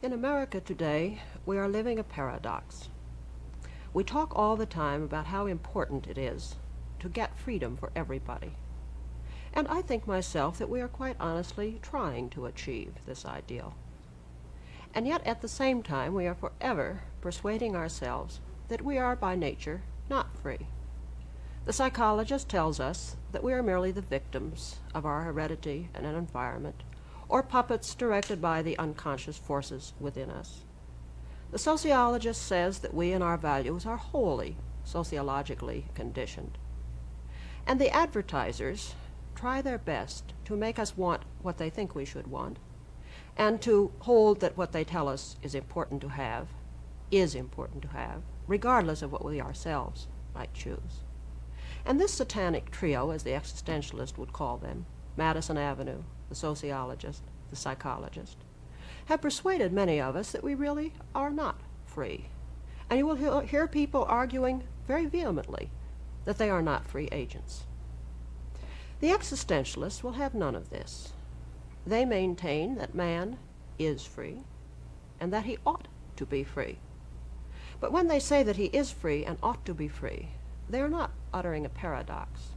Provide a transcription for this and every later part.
In America today, we are living a paradox. We talk all the time about how important it is to get freedom for everybody. And I think myself that we are quite honestly trying to achieve this ideal. And yet at the same time, we are forever persuading ourselves that we are by nature not free. The psychologist tells us that we are merely the victims of our heredity and an environment, or puppets directed by the unconscious forces within us. The sociologist says that we and our values are wholly sociologically conditioned. And the advertisers try their best to make us want what they think we should want, and to hold that what they tell us is important to have, regardless of what we ourselves might choose. And this satanic trio, as the existentialist would call them, Madison Avenue, the sociologist, the psychologist, have persuaded many of us that we really are not free. And you will hear people arguing very vehemently that they are not free agents. The existentialists will have none of this. They maintain that man is free and that he ought to be free. But when they say that he is free and ought to be free, they are not uttering a paradox.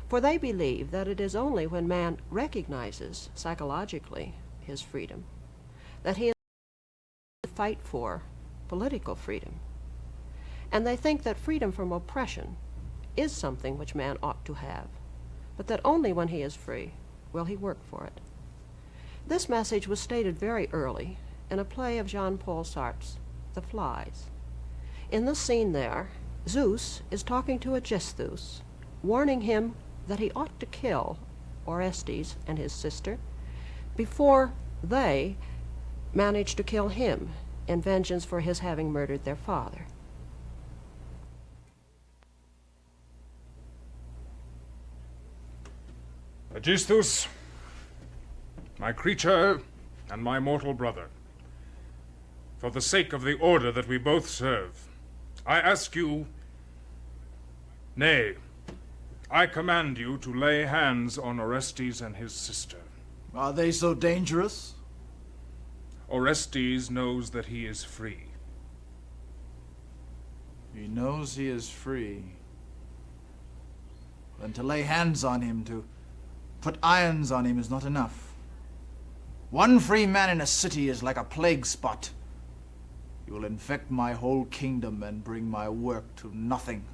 For they believe that it is only when man recognizes psychologically his freedom that he is to fight for political freedom. And they think that freedom from oppression is something which man ought to have, but that only when he is free will he work for it. This message was stated very early in a play of Jean-Paul Sartre's, The Flies. In the scene there, Zeus is talking to Orestes, warning him that he ought to kill Orestes and his sister before they manage to kill him in vengeance for his having murdered their father. Orestes, my creature and my mortal brother, for the sake of the order that we both serve, I ask you, nay, I command you to lay hands on Orestes and his sister. Are they so dangerous? Orestes knows that he is free. He knows he is free. Then to lay hands on him, to put irons on him is not enough. One free man in a city is like a plague spot. You will infect my whole kingdom and bring my work to nothing.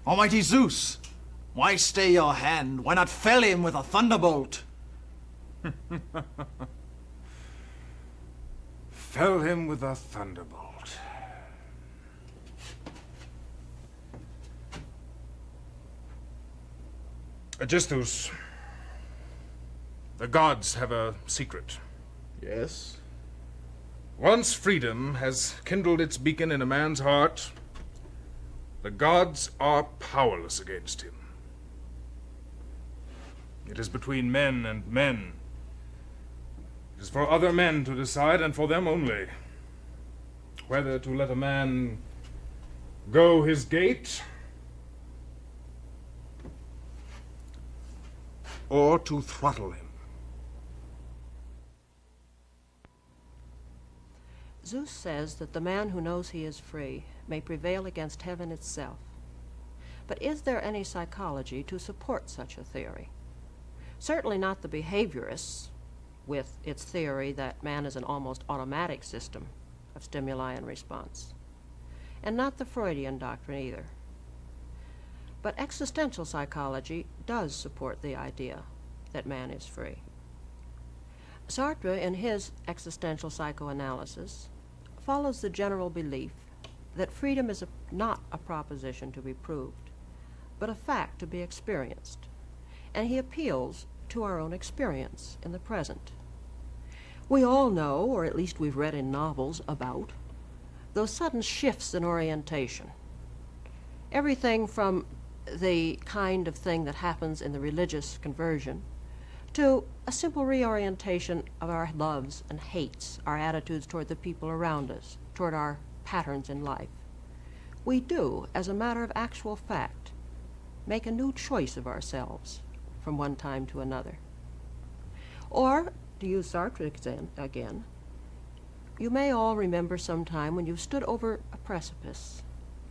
Almighty Zeus, why stay your hand? Why not fell him with a thunderbolt? Fell him with a thunderbolt. Orestes, the gods have a secret. Yes? Once freedom has kindled its beacon in a man's heart, the gods are powerless against him. It is between men and men. It is for other men to decide, and for them only, whether to let a man go his gait or to throttle him. Zeus says that the man who knows he is free may prevail against heaven itself, But is there any psychology to support such a theory? Certainly not the behaviorists, with its theory that man is an almost automatic system of stimuli and response, and not the Freudian doctrine either. But existential psychology does support the idea that man is free. Sartre, in his existential psychoanalysis, follows the general belief that freedom is not a proposition to be proved, but a fact to be experienced, and he appeals to our own experience in the present. We all know, or at least we've read in novels about, those sudden shifts in orientation. Everything from the kind of thing that happens in the religious conversion to a simple reorientation of our loves and hates, our attitudes toward the people around us, toward our patterns in life. We do, as a matter of actual fact, make a new choice of ourselves from one time to another. Or, to use Sartre again, you may all remember some time when you stood over a precipice,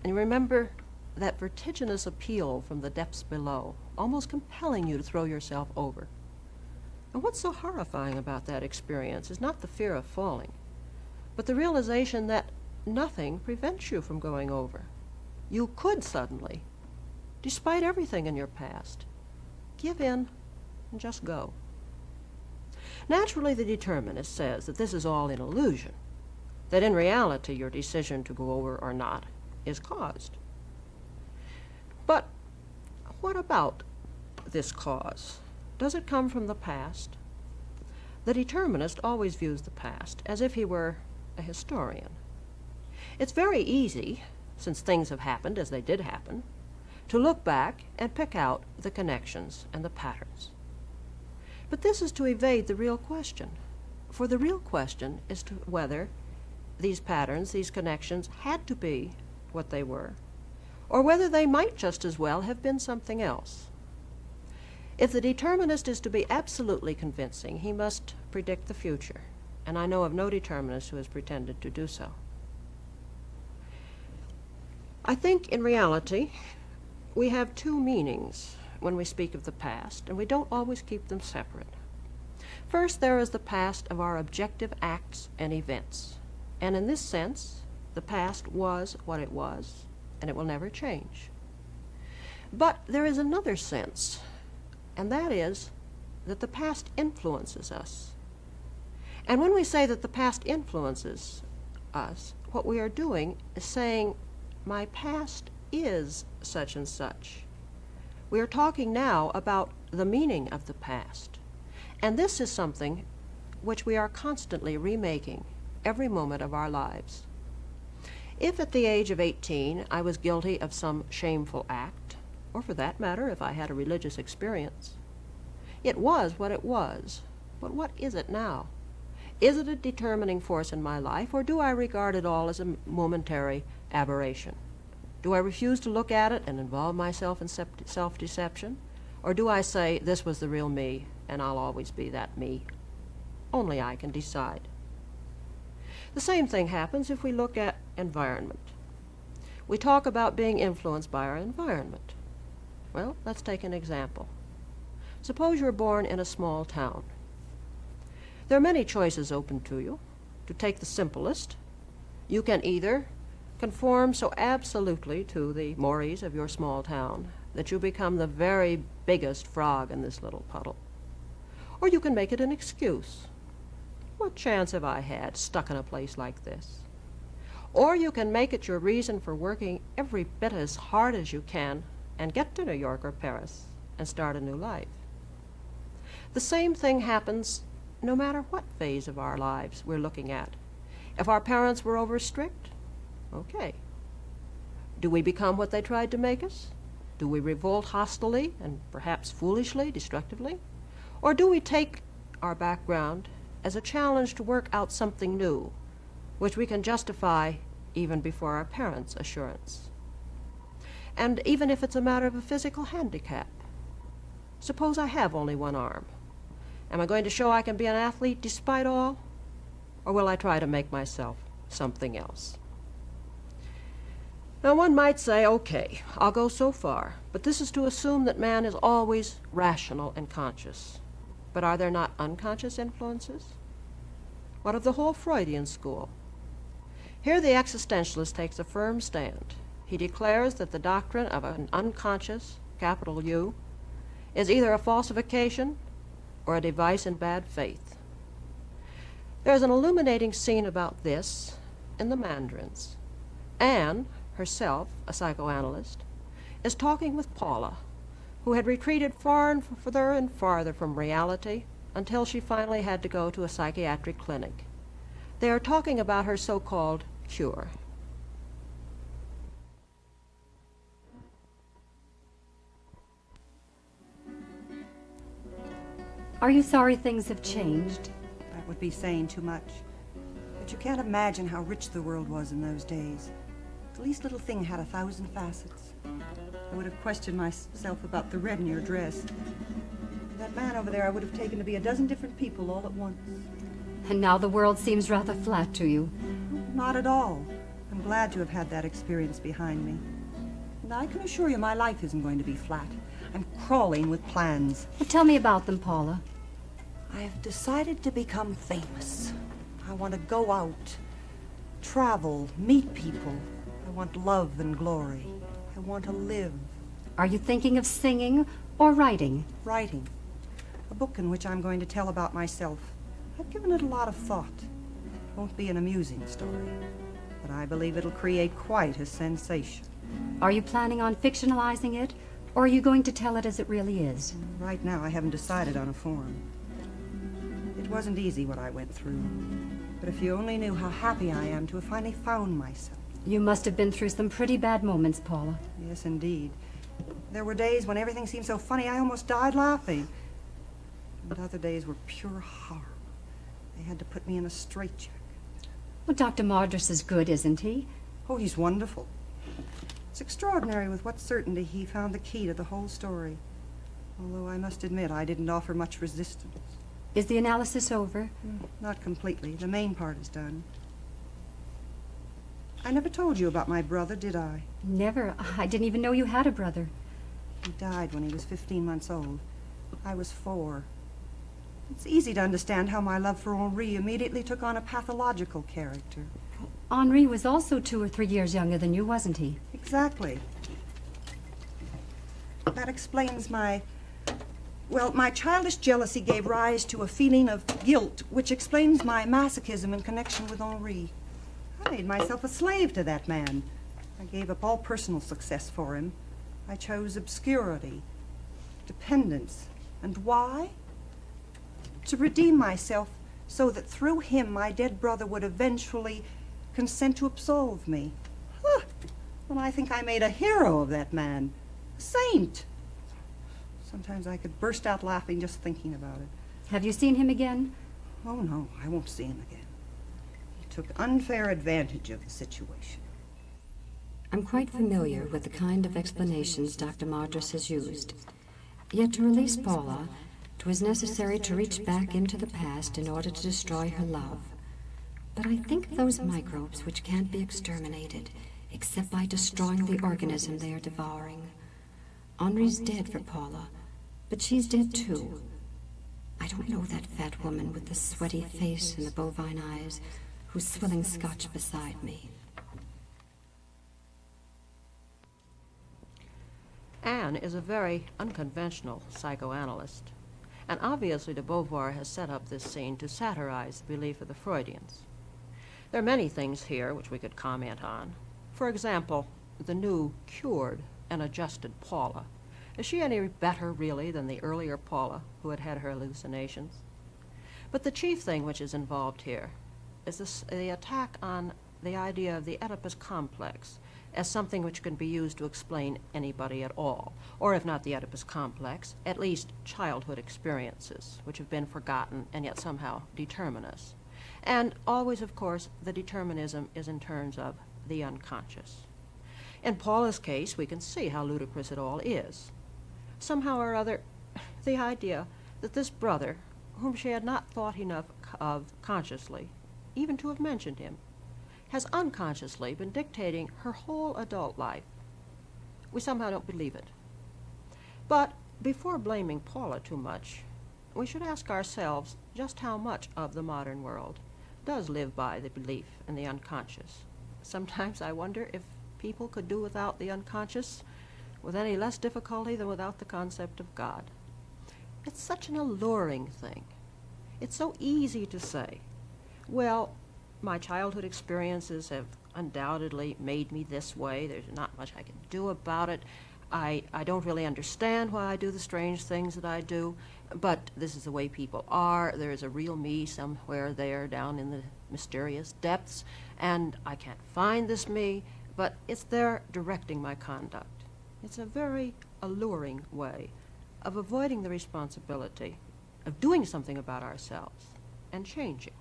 and you remember that vertiginous appeal from the depths below, almost compelling you to throw yourself over. And what's so horrifying about that experience is not the fear of falling, but the realization that nothing prevents you from going over. You could suddenly, despite everything in your past, give in and just go. Naturally, the determinist says that this is all an illusion, that in reality your decision to go over or not is caused. But what about this cause? Does it come from the past? The determinist always views the past as if he were a historian. It's very easy, since things have happened as they did happen, to look back and pick out the connections and the patterns. But this is to evade the real question, for the real question is to whether these patterns, these connections, had to be what they were, or whether they might just as well have been something else. If the determinist is to be absolutely convincing, he must predict the future, and I know of no determinist who has pretended to do so. I think in reality we have two meanings when we speak of the past, and we don't always keep them separate. First, there is the past of our objective acts and events, and in this sense, the past was what it was, and it will never change. But there is another sense, and that is that the past influences us. And when we say that the past influences us, what we are doing is saying, my past is such and such. We are talking now about the meaning of the past. And this is something which we are constantly remaking every moment of our lives. If at the age of 18 I was guilty of some shameful act, or for that matter, if I had a religious experience, it was what it was. But what is it now? Is it a determining force in my life, or do I regard it all as a momentary aberration? Do I refuse to look at it and involve myself in self-deception? Or do I say, this was the real me, and I'll always be that me? Only I can decide. The same thing happens if we look at environment. We talk about being influenced by our environment. Well, let's take an example. Suppose you're born in a small town. There are many choices open to you. To take the simplest, you can either conform so absolutely to the mores of your small town that you become the very biggest frog in this little puddle. Or you can make it an excuse. What chance have I had stuck in a place like this? Or you can make it your reason for working every bit as hard as you can and get to New York or Paris and start a new life. The same thing happens no matter what phase of our lives we're looking at. If our parents were over strict, okay. Do we become what they tried to make us? Do we revolt hostilely and perhaps foolishly, destructively? Or do we take our background as a challenge to work out something new, which we can justify even before our parents' assurance? And even if it's a matter of a physical handicap, suppose I have only one arm. Am I going to show I can be an athlete despite all? Or will I try to make myself something else? Now one might say, okay, I'll go so far, but this is to assume that man is always rational and conscious. But are there not unconscious influences? What of the whole Freudian school? Here the existentialist takes a firm stand. He declares that the doctrine of an unconscious, capital U, is either a falsification or a device in bad faith. There's an illuminating scene about this in The Mandarins. Anne, herself a psychoanalyst, is talking with Paula, who had retreated further and farther from reality until she finally had to go to a psychiatric clinic. They are talking about her so-called cure. Are you sorry things have changed? That would be saying too much. But you can't imagine how rich the world was in those days. The least little thing had 1,000 facets. I would have questioned myself about the red in your dress. That man over there I would have taken to be a dozen different people all at once. And now the world seems rather flat to you. Not at all. I'm glad to have had that experience behind me. And I can assure you my life isn't going to be flat. I'm crawling with plans. Well, tell me about them, Paula. I've decided to become famous. I want to go out, travel, meet people. I want love and glory. I want to live. Are you thinking of singing or writing? Writing. A book in which I'm going to tell about myself. I've given it a lot of thought. It won't be an amusing story, but I believe it'll create quite a sensation. Are you planning on fictionalizing it, or are you going to tell it as it really is? Right now, I haven't decided on a form. It wasn't easy what I went through, but if you only knew how happy I am to have finally found myself. You must have been through some pretty bad moments, Paula. Yes, indeed. There were days when everything seemed so funny I almost died laughing. And other days were pure horror. They had to put me in a straitjacket. Well, Dr. Madras is good, isn't he? Oh, he's wonderful. It's extraordinary with what certainty he found the key to the whole story. Although I must admit I didn't offer much resistance. Is the analysis over? Not completely. The main part is done. I never told you about my brother, did I? Never. I didn't even know you had a brother. He died when he was 15 months old. I was 4. It's easy to understand how my love for Henri immediately took on a pathological character. Henri was also 2 or 3 years younger than you, wasn't he? Exactly. That explains my childish jealousy gave rise to a feeling of guilt, which explains my masochism in connection with Henri. I made myself a slave to that man. I gave up all personal success for him. I chose obscurity, dependence. And why? To redeem myself so that through him my dead brother would eventually consent to absolve me. Huh. Well, I think I made a hero of that man. A saint. Sometimes I could burst out laughing just thinking about it. Have you seen him again? Oh, no, I won't see him again. He took unfair advantage of the situation. I'm quite familiar with the kind of explanations Dr. Madras has used. Yet to release Paula, it was necessary to reach back into the past in order to destroy her love. But I think those microbes which can't be exterminated except by destroying the organism they are devouring. Henri's dead for Paula, but she's dead too. I don't know that fat woman with the sweaty face and the bovine eyes who's swilling scotch beside me. Anne is a very unconventional psychoanalyst, and obviously de Beauvoir has set up this scene to satirize the belief of the Freudians. There are many things here which we could comment on. For example, the new, cured, and adjusted Paula. Is she any better, really, than the earlier Paula who had had her hallucinations? But the chief thing which is involved here is the attack on the idea of the Oedipus complex as something which can be used to explain anybody at all, or if not the Oedipus complex, at least childhood experiences which have been forgotten and yet somehow determine us. And always, of course, the determinism is in terms of the unconscious. In Paula's case, we can see how ludicrous it all is. Somehow or other, the idea that this brother, whom she had not thought enough of consciously, even to have mentioned him, has unconsciously been dictating her whole adult life. We somehow don't believe it. But before blaming Paula too much, we should ask ourselves just how much of the modern world does live by the belief in the unconscious. Sometimes I wonder if people could do without the unconscious with any less difficulty than without the concept of God. It's such an alluring thing. It's so easy to say, well, my childhood experiences have undoubtedly made me this way. There's not much I can do about it. I don't really understand why I do the strange things that I do, but this is the way people are. There is a real me somewhere there down in the mysterious depths, and I can't find this me, but it's there directing my conduct. It's a very alluring way of avoiding the responsibility of doing something about ourselves and changing.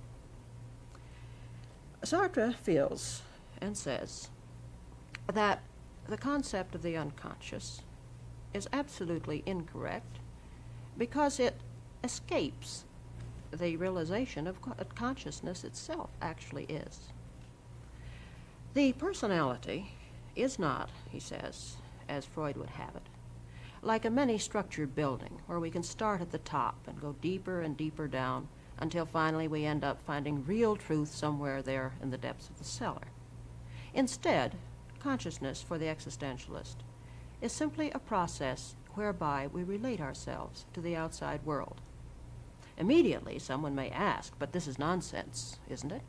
Sartre feels and says that the concept of the unconscious is absolutely incorrect because it escapes the realization of what consciousness itself actually is. The personality is not, he says, as Freud would have it, like a many-structured building where we can start at the top and go deeper and deeper down until finally we end up finding real truth somewhere there in the depths of the cellar. Instead, consciousness for the existentialist is simply a process whereby we relate ourselves to the outside world. Immediately, someone may ask, but this is nonsense, isn't it?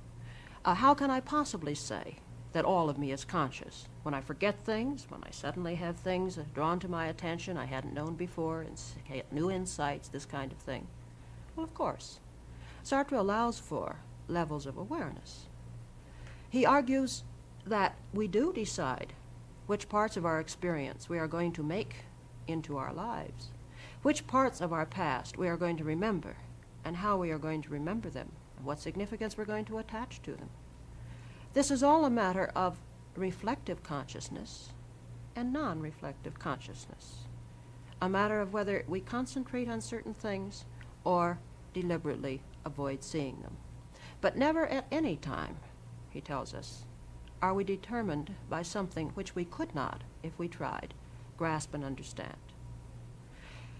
How can I possibly say that all of me is conscious when I forget things, when I suddenly have things drawn to my attention I hadn't known before, and get new insights, this kind of thing? Well, of course. Sartre allows for levels of awareness. He argues that we do decide which parts of our experience we are going to make into our lives, which parts of our past we are going to remember, and how we are going to remember them, and what significance we're going to attach to them. This is all a matter of reflective consciousness and non-reflective consciousness, a matter of whether we concentrate on certain things or deliberately avoid seeing them. But never at any time, he tells us, are we determined by something which we could not, if we tried, grasp and understand.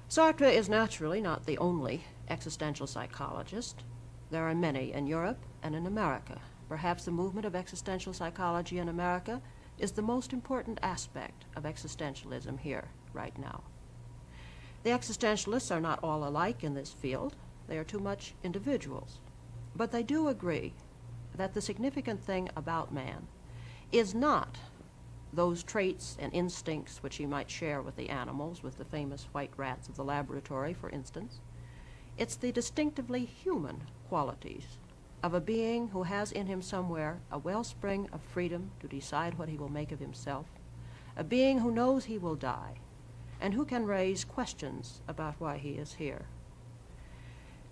Sartre is naturally not the only existential psychologist. There are many in Europe and in America. Perhaps the movement of existential psychology in America is the most important aspect of existentialism here, right now. The existentialists are not all alike in this field. They are too much individuals. But they do agree that the significant thing about man is not those traits and instincts which he might share with the animals, with the famous white rats of the laboratory, for instance. It's the distinctively human qualities of a being who has in him somewhere a wellspring of freedom to decide what he will make of himself, a being who knows he will die, and who can raise questions about why he is here.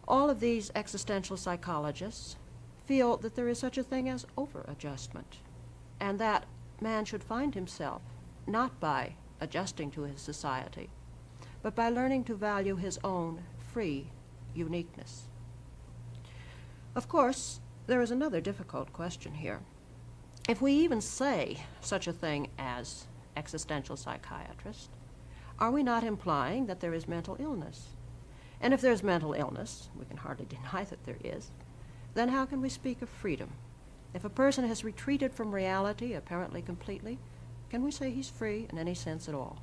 All of these existential psychologists feel that there is such a thing as over-adjustment, and that man should find himself not by adjusting to his society, but by learning to value his own free uniqueness. Of course, there is another difficult question here. If we even say such a thing as existential psychiatrist, are we not implying that there is mental illness? And if there's mental illness, we can hardly deny that there is, then how can we speak of freedom? If a person has retreated from reality apparently completely, can we say he's free in any sense at all?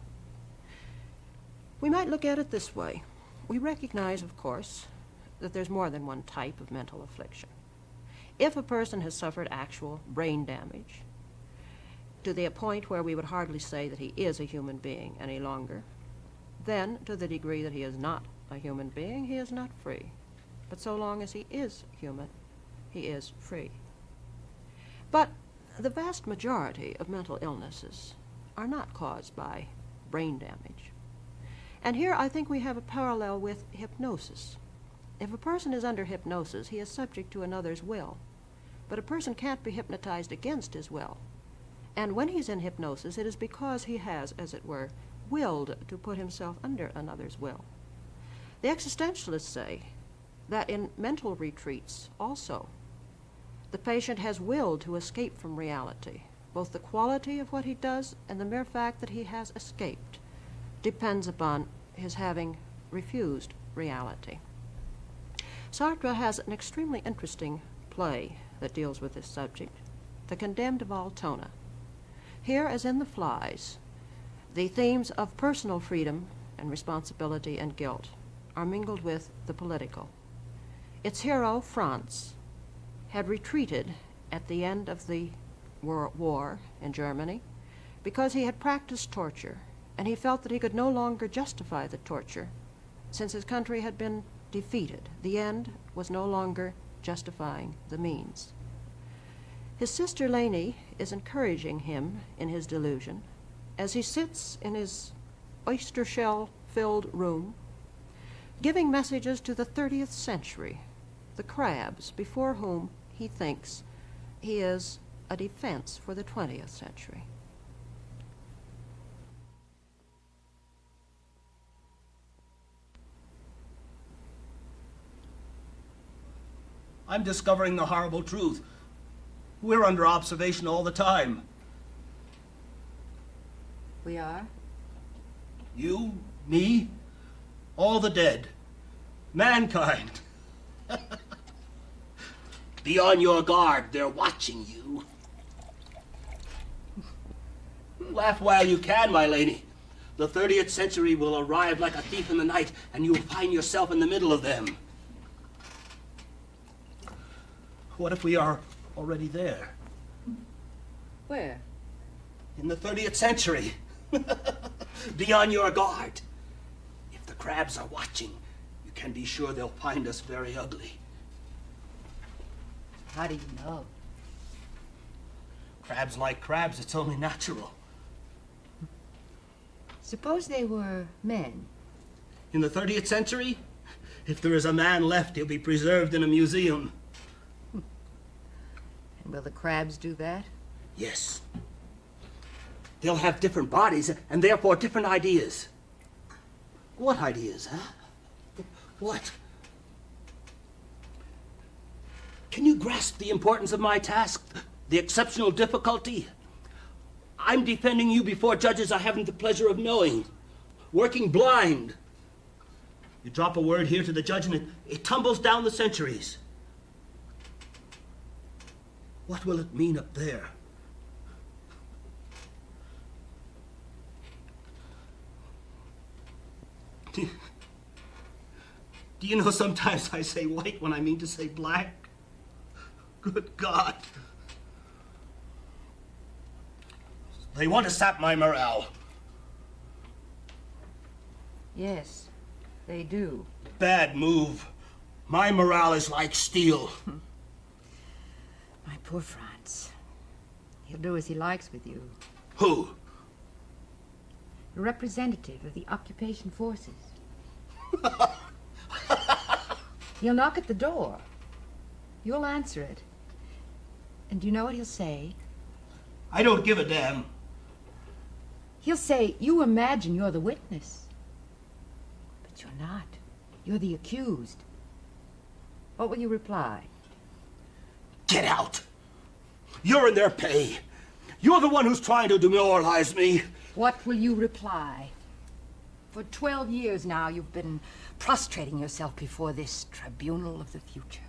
We might look at it this way. We recognize, of course, that there's more than one type of mental affliction. If a person has suffered actual brain damage to the point where we would hardly say that he is a human being any longer, then to the degree that he is not a human being, he is not free. But so long as he is human, he is free. But the vast majority of mental illnesses are not caused by brain damage. And here I think we have a parallel with hypnosis. If a person is under hypnosis, he is subject to another's will. But a person can't be hypnotized against his will. And when he's in hypnosis, it is because he has, as it were, willed to put himself under another's will. The existentialists say that in mental retreats also, The patient has willed to escape from reality. Both the quality of what he does and the mere fact that he has escaped depends upon his having refused reality. Sartre has an extremely interesting play that deals with this subject, The Condemned of Altona. Here, as in the Flies, the themes of personal freedom and responsibility and guilt are mingled with the political. Its hero, Franz, had retreated at the end of the war in Germany because he had practiced torture, and he felt that he could no longer justify the torture since his country had been defeated. The end was no longer justifying the means. His sister Leni is encouraging him in his delusion as he sits in his oyster shell-filled room, giving messages to the 30th century, the crabs before whom he thinks he is a defense for the 20th century. I'm discovering the horrible truth. We're under observation all the time. We are? You, me, all the dead. Mankind. Be on your guard. They're watching you. Laugh while you can, my lady. The 30th century will arrive like a thief in the night, and you'll find yourself in the middle of them. What if we are already there? Where? In the 30th century. Be on your guard. If the crabs are watching, you can be sure they'll find us very ugly. How do you know? Crabs like crabs, it's only natural. Suppose they were men. In the 30th century, if there is a man left, he'll be preserved in a museum. And will the crabs do that? Yes. They'll have different bodies and therefore different ideas. What ideas, huh? What? Can you grasp the importance of my task? The exceptional difficulty? I'm defending you before judges I haven't the pleasure of knowing. Working blind. You drop a word here to the judge and it tumbles down the centuries. What will it mean up there? Do you know sometimes I say white when I mean to say black? Good God. They want to sap my morale. Yes, they do. Bad move. My morale is like steel. My poor Franz. He'll do as he likes with you. Who? A representative of the occupation forces. He'll knock at the door. You'll answer it. And do you know what he'll say? I don't give a damn. He'll say, you imagine you're the witness. But you're not. You're the accused. What will you reply? Get out. You're in their pay. You're the one who's trying to demoralize me. What will you reply? For 12 years now, you've been prostrating yourself before this tribunal of the future.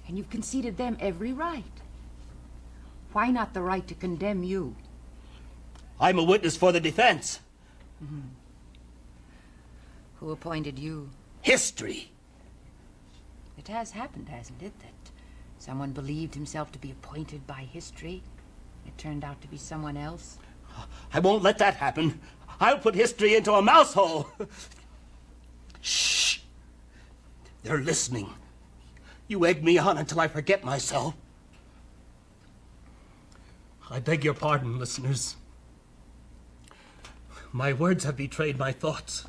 And you've conceded them every right. Why not the right to condemn you? I'm a witness for the defense. Mm-hmm. Who appointed you? History. It has happened, hasn't it, that someone believed himself to be appointed by history. It turned out to be someone else. I won't let that happen. I'll put history into a mouse hole. Shh. They're listening. You egg me on until I forget myself. I beg your pardon, listeners. My words have betrayed my thoughts.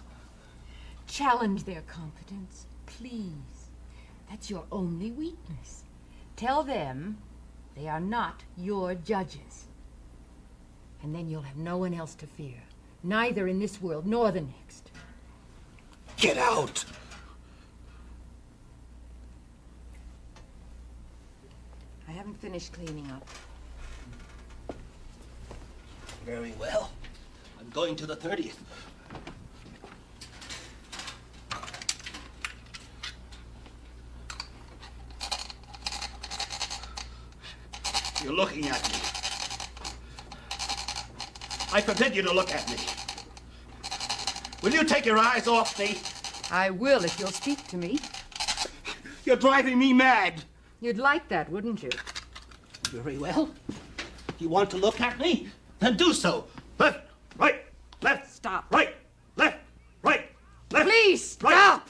Challenge their competence, please. That's your only weakness. Tell them they are not your judges. And then you'll have no one else to fear, neither in this world nor the next. Get out! I finish cleaning up. Very well. I'm going to the 30th. You're looking at me. I forbid you to look at me. Will you take your eyes off me? I will if you'll speak to me. You're driving me mad. You'd like that, wouldn't you? Very well. You want to look at me? Then do so. Left, right, left. Stop. Right, left, right, left. Please, Right. stop!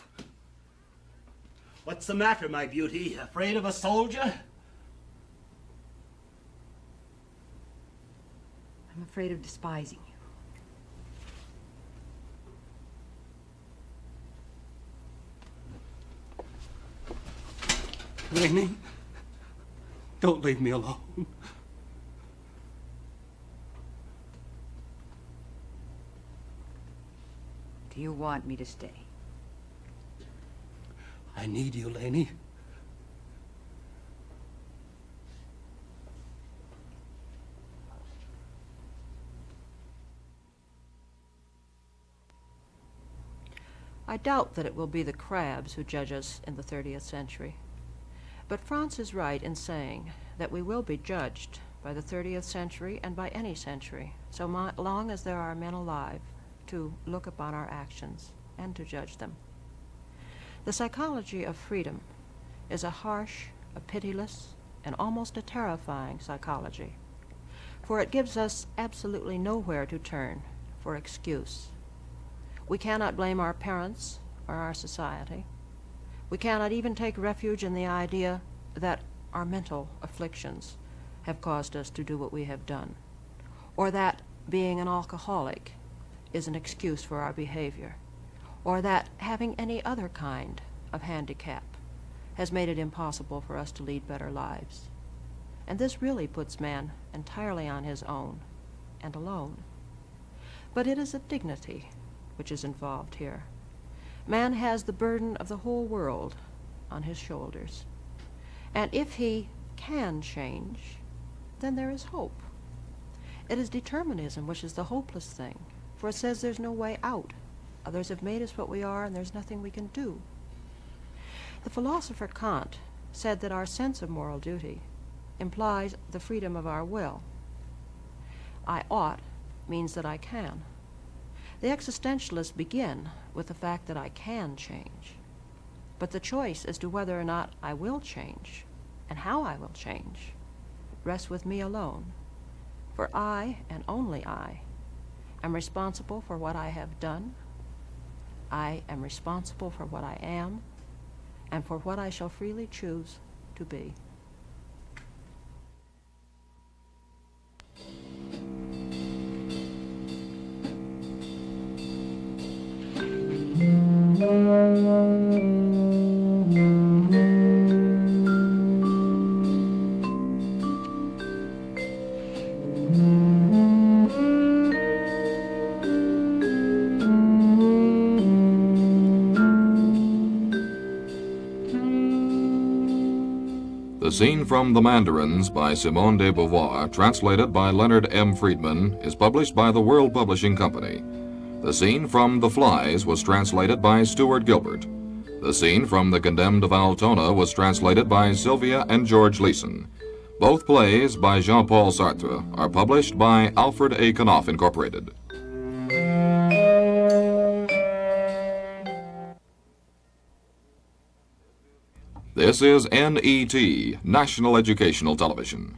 What's the matter, my beauty? Afraid of a soldier? I'm afraid of despising you. Rainey, don't leave me alone. Do you want me to stay? I need you, Laney. I doubt that it will be the crabs who judge us in the 30th century. But Franz is right in saying that we will be judged by the 30th century and by any century, so long as there are men alive to look upon our actions and to judge them. The psychology of freedom is a harsh, a pitiless, and almost a terrifying psychology, for it gives us absolutely nowhere to turn for excuse. We cannot blame our parents or our society. We cannot even take refuge in the idea that our mental afflictions have caused us to do what we have done, or that being an alcoholic is an excuse for our behavior, or that having any other kind of handicap has made it impossible for us to lead better lives. And this really puts man entirely on his own and alone. But it is a dignity which is involved here. Man has the burden of the whole world on his shoulders. And if he can change, then there is hope. It is determinism which is the hopeless thing, for it says there's no way out. Others have made us what we are, and there's nothing we can do. The philosopher Kant said that our sense of moral duty implies the freedom of our will. I ought means that I can. The existentialists begin with the fact that I can change. But the choice as to whether or not I will change and how I will change rests with me alone. For I, and only I, am responsible for what I have done. I am responsible for what I am and for what I shall freely choose to be. The Scene from the Mandarins by Simone de Beauvoir, translated by Leonard M. Friedman, is published by the World Publishing Company. The Scene from The Flies was translated by Stuart Gilbert. The Scene from The Condemned of Altona was translated by Sylvia and George Leeson. Both plays by Jean-Paul Sartre are published by Alfred A. Knopf Incorporated. This is NET, National Educational Television.